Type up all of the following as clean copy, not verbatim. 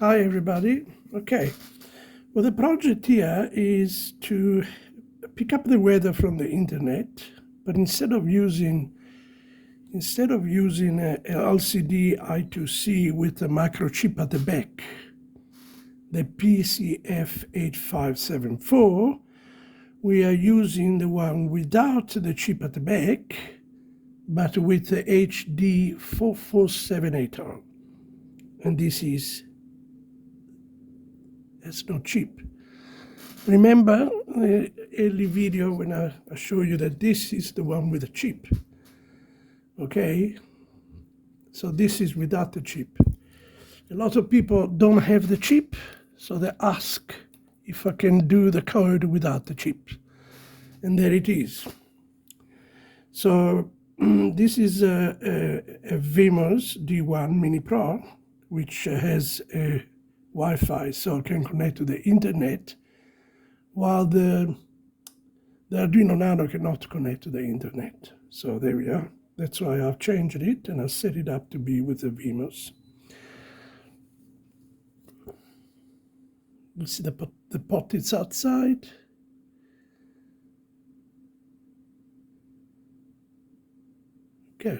Hi everybody. Okay, well the project here is to pick up the weather from the internet, but instead of using a LCD I2C with a microchip at the back, the PCF8574, we are using the one without the chip at the back, but with the HD44780 on. And this is, it's not cheap. Remember the early video when I show you that this is the one with the chip. Okay, so this is without the chip. A lot of people don't have the chip, so they ask if I can do the code without the chip. And there it is. So this is a Vimos D1 Mini Pro, which has a Wi-Fi, so it can connect to the internet, while the Arduino Nano cannot connect to the internet. So there we are. That's why I've changed it and I've set it up to be with the Vimos. You see the pot is outside. Okay.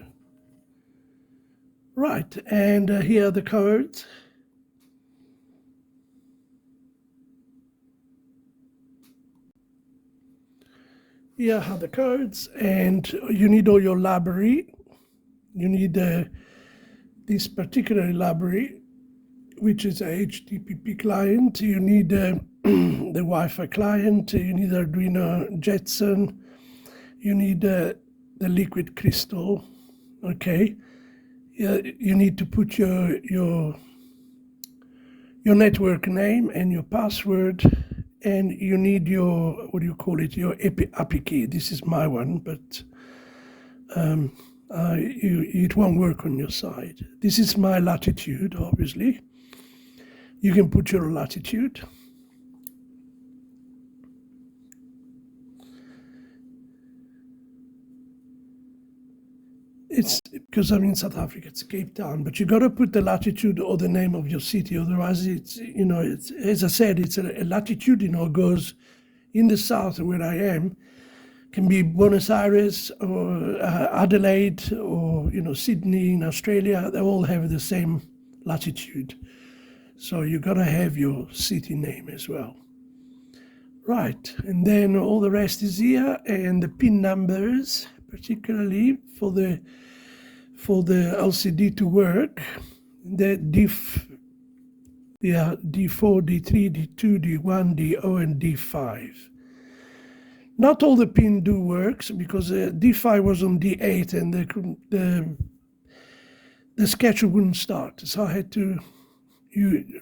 Right, and here are the codes. Here are the codes, and you need all your library. You need this particular library, which is a HTTP client. You need the Wi-Fi client. You need Arduino Jetson. You need the liquid crystal. Okay. You need to put your network name and your password, and you need your, what do you call it, your apiKey. This is my one, but it won't work on your side. This is my latitude, obviously. You can put your latitude. It's because I'm in South Africa, it's Cape Town, but you got to put the latitude or the name of your city, otherwise it's, it's, as I said, it's a latitude, goes in the south where I am, can be Buenos Aires or Adelaide or, Sydney in Australia. They all have the same latitude. So you got to have your city name as well. Right, and then all the rest is here, and the pin numbers, particularly for the LCD to work, the D4, D3, D2, D1, DO, and D5. Not all the pin do works, because D5 was on D8 and the sketch wouldn't start. So I had to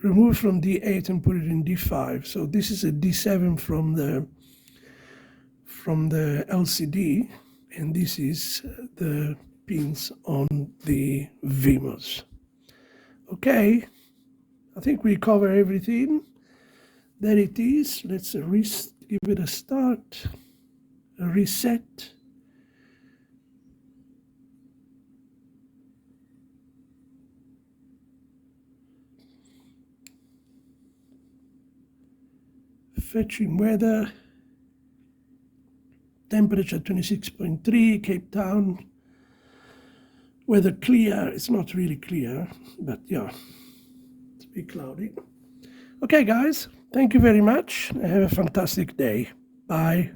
remove from D8 and put it in D5. So this is a D7 from the LCD. And this is the pins on the Vimos. Okay, I think we cover everything. There it is. Let's give it a start, a reset. Fetching weather. Temperature 26.3, Cape Town. Weather clear, it's not really clear, but yeah, it's a bit cloudy. Okay guys, thank you very much. Have a fantastic day. Bye.